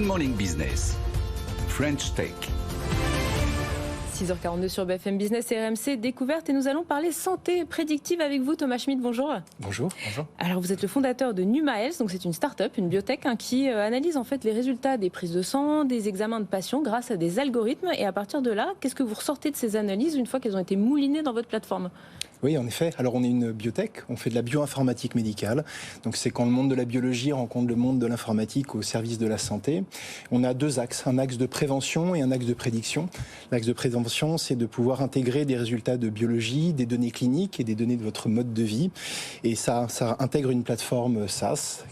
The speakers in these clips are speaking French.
Good Morning Business, French Tech. 6h42 sur BFM Business et RMC Découverte, et nous allons parler santé prédictive avec vous, Thomas Schmitt. Bonjour. Bonjour. Alors vous êtes le fondateur de NumaHealth, donc c'est une start-up, une biotech qui analyse en fait les résultats des prises de sang, des examens de patients grâce à des algorithmes. Et à partir de là, qu'est-ce que vous ressortez de ces analyses une fois qu'elles ont été moulinées dans votre plateforme ? Oui, en effet. Alors, on est une biotech, on fait de la bioinformatique médicale. Donc, c'est quand le monde de la biologie rencontre le monde de l'informatique au service de la santé. On a deux axes, un axe de prévention et un axe de prédiction. L'axe de prévention, c'est de pouvoir intégrer des résultats de biologie, des données cliniques et des données de votre mode de vie. Et ça intègre une plateforme SaaS.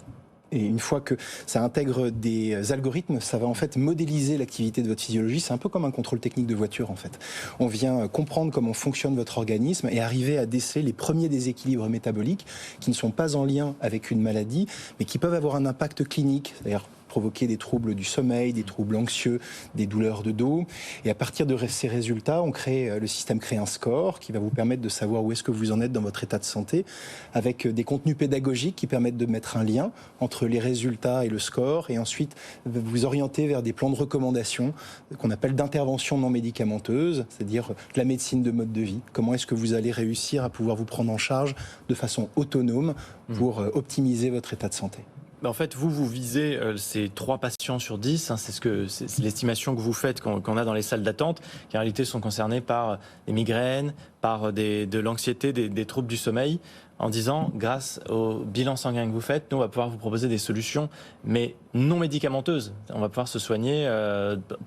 Et une fois que ça intègre des algorithmes, ça va en fait modéliser l'activité de votre physiologie. C'est un peu comme un contrôle technique de voiture en fait. On vient comprendre comment fonctionne votre organisme et arriver à déceler les premiers déséquilibres métaboliques qui ne sont pas en lien avec une maladie, mais qui peuvent avoir un impact clinique, c'est-à-dire provoquer des troubles du sommeil, des troubles anxieux, des douleurs de dos. Et à partir de ces résultats, le système crée un score qui va vous permettre de savoir où est-ce que vous en êtes dans votre état de santé, avec des contenus pédagogiques qui permettent de mettre un lien entre les résultats et le score, et ensuite vous orienter vers des plans de recommandation qu'on appelle d'intervention non médicamenteuse, c'est-à-dire de la médecine de mode de vie. Comment est-ce que vous allez réussir à pouvoir vous prendre en charge de façon autonome pour optimiser votre état de santé. En fait, vous visez ces 3 patients sur 10, c'est l'estimation que vous faites qu'on a dans les salles d'attente, qui en réalité sont concernés par des migraines, par de l'anxiété, des troubles du sommeil, en disant, grâce au bilan sanguin que vous faites, nous, on va pouvoir vous proposer des solutions, mais non médicamenteuses. On va pouvoir se soigner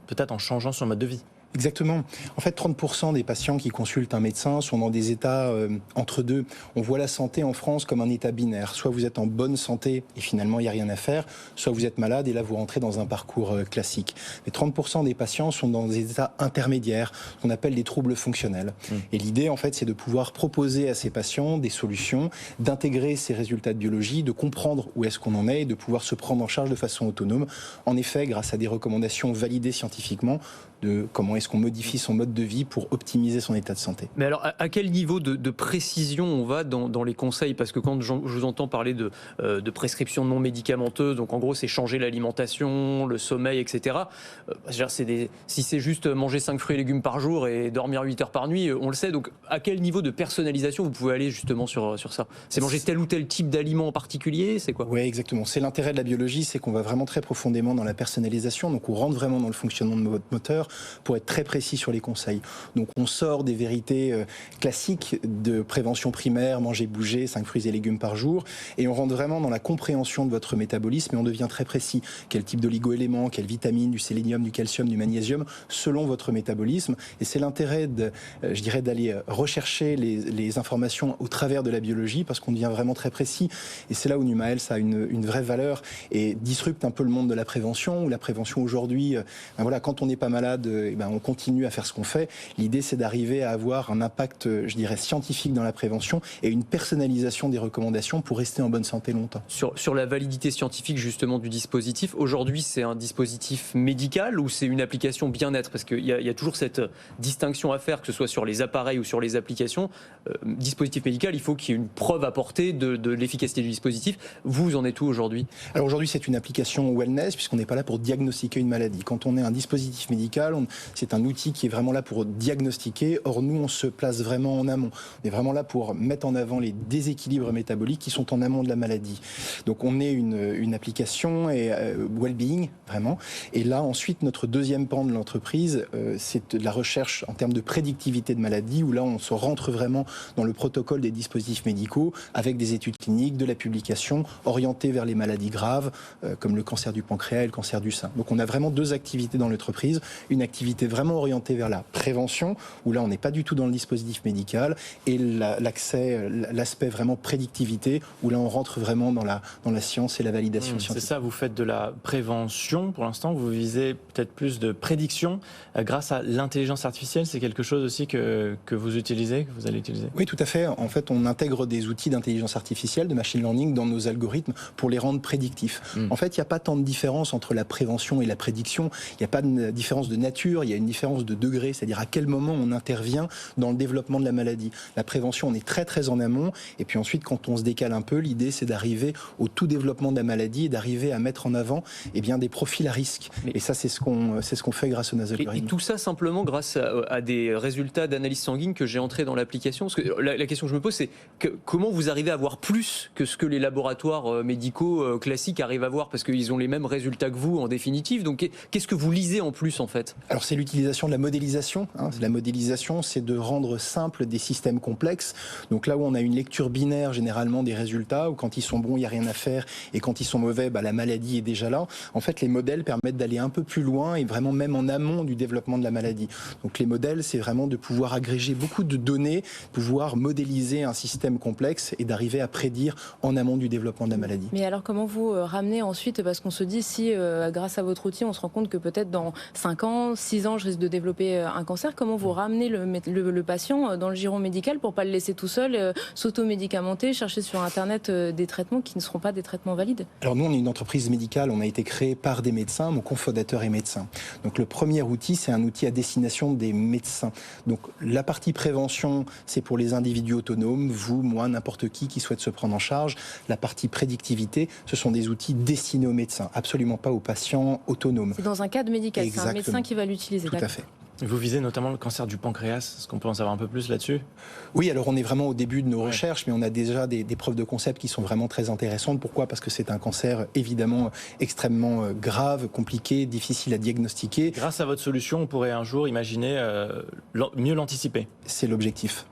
peut-être en changeant son mode de vie. Exactement. En fait, 30% des patients qui consultent un médecin sont dans des états entre deux. On voit la santé en France comme un état binaire. Soit vous êtes en bonne santé et finalement il n'y a rien à faire, soit vous êtes malade et là vous rentrez dans un parcours classique. Mais 30% des patients sont dans des états intermédiaires, qu'on appelle des troubles fonctionnels. Et l'idée, en fait, c'est de pouvoir proposer à ces patients des solutions, d'intégrer ces résultats de biologie, de comprendre où est-ce qu'on en est et de pouvoir se prendre en charge de façon autonome. En effet, grâce à des recommandations validées scientifiquement, de comment est-ce qu'on modifie son mode de vie pour optimiser son état de santé. Mais alors, à quel niveau de précision on va dans les conseils ? Parce que quand je vous entends parler de prescriptions non médicamenteuses, donc en gros c'est changer l'alimentation, le sommeil, etc. Si c'est juste manger 5 fruits et légumes par jour et dormir 8 heures par nuit, on le sait. Donc à quel niveau de personnalisation vous pouvez aller justement sur ça ? C'est manger tel ou tel type d'aliment en particulier ? C'est quoi ? Oui, exactement. C'est l'intérêt de la biologie, c'est qu'on va vraiment très profondément dans la personnalisation. Donc on rentre vraiment dans le fonctionnement de votre moteur pour être très précis sur les conseils. Donc on sort des vérités classiques de prévention primaire, manger, bouger, 5 fruits et légumes par jour, et on rentre vraiment dans la compréhension de votre métabolisme et on devient très précis. Quel type d'oligo-éléments, quelles vitamines, du sélénium, du calcium, du magnésium, selon votre métabolisme. Et c'est l'intérêt d'aller rechercher les informations au travers de la biologie, parce qu'on devient vraiment très précis. Et c'est là où NumaHealth a une vraie valeur et disrupte un peu le monde de la prévention, où la prévention aujourd'hui, quand on n'est pas malade, on continue à faire ce qu'on fait. L'idée, c'est d'arriver à avoir un impact, scientifique dans la prévention et une personnalisation des recommandations pour rester en bonne santé longtemps. Sur la validité scientifique justement du dispositif, aujourd'hui c'est un dispositif médical ou c'est une application bien-être ? Parce qu'il y a toujours cette distinction à faire, que ce soit sur les appareils ou sur les applications. Dispositif médical, il faut qu'il y ait une preuve apportée de l'efficacité du dispositif. Vous en êtes où aujourd'hui ? Alors aujourd'hui, c'est une application wellness, puisqu'on n'est pas là pour diagnostiquer une maladie. Quand on est un dispositif médical, c'est un outil qui est vraiment là pour diagnostiquer. Or, nous, on se place vraiment en amont. On est vraiment là pour mettre en avant les déséquilibres métaboliques qui sont en amont de la maladie. Donc, on est une application et well-being, vraiment. Et là, ensuite, notre deuxième pan de l'entreprise, c'est de la recherche en termes de prédictivité de maladie, où là, on se rentre vraiment dans le protocole des dispositifs médicaux, avec des études cliniques, de la publication, orientée vers les maladies graves, comme le cancer du pancréas et le cancer du sein. Donc, on a vraiment 2 activités dans l'entreprise. Une activité vraiment orientée vers la prévention, où là on n'est pas du tout dans le dispositif médical, et l'aspect vraiment prédictivité, où là on rentre vraiment dans la science et la validation scientifique. C'est ça, vous faites de la prévention pour l'instant, vous visez peut-être plus de prédiction grâce à l'intelligence artificielle. C'est quelque chose aussi que vous utilisez, que vous allez utiliser ? Oui, tout à fait. En fait, on intègre des outils d'intelligence artificielle, de machine learning dans nos algorithmes pour les rendre prédictifs. En fait, il n'y a pas tant de différence entre la prévention et la prédiction. Il n'y a pas de différence de nature. Il y a une différence de degré, c'est-à-dire à quel moment on intervient dans le développement de la maladie. La prévention, on est très très en amont, et puis ensuite quand on se décale un peu, l'idée c'est d'arriver au tout développement de la maladie et d'arriver à mettre en avant des profils à risque. Et ça c'est ce qu'on fait grâce au nasoplarine. Et tout ça simplement grâce à des résultats d'analyse sanguine que j'ai entrés dans l'application. Parce que la question que je me pose, c'est comment vous arrivez à voir plus que ce que les laboratoires médicaux classiques arrivent à voir, parce qu'ils ont les mêmes résultats que vous en définitive. Donc qu'est-ce que vous lisez en plus en fait? Alors c'est l'utilisation de la modélisation. La modélisation, c'est de rendre simple des systèmes complexes. Donc là où on a une lecture binaire généralement des résultats, où quand ils sont bons, il n'y a rien à faire, et quand ils sont mauvais, la maladie est déjà là. En fait, les modèles permettent d'aller un peu plus loin et vraiment même en amont du développement de la maladie. Donc les modèles, c'est vraiment de pouvoir agréger beaucoup de données, pouvoir modéliser un système complexe et d'arriver à prédire en amont du développement de la maladie. Mais alors comment vous ramenez ensuite, parce qu'on se dit si grâce à votre outil on se rend compte que peut-être dans 5 ans, 6 ans je risque de développer un cancer, comment vous ramenez le patient dans le giron médical pour pas le laisser tout seul s'automédicamenter, chercher sur internet des traitements qui ne seront pas des traitements valides? Alors nous on est une entreprise médicale, on a été créé par des médecins, mon cofondateur est médecin. Donc le premier outil c'est un outil à destination des médecins. Donc la partie prévention c'est pour les individus autonomes, vous, moi, n'importe qui souhaite se prendre en charge. La partie prédictivité, ce sont des outils destinés aux médecins, absolument pas aux patients autonomes. C'est dans un cadre médical, Exactement. C'est un médecin qui va l'utiliser. Tout à fait. Vous visez notamment le cancer du pancréas. Est-ce qu'on peut en savoir un peu plus là-dessus? Oui, alors on est vraiment au début de nos recherches, mais on a déjà des preuves de concept qui sont vraiment très intéressantes. Pourquoi? Parce que c'est un cancer évidemment extrêmement grave, compliqué, difficile à diagnostiquer. Grâce à votre solution, on pourrait un jour imaginer mieux l'anticiper. C'est l'objectif.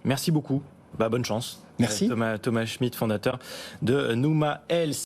Merci beaucoup. Bonne chance. Merci. Thomas Schmidt, fondateur de Numa Health.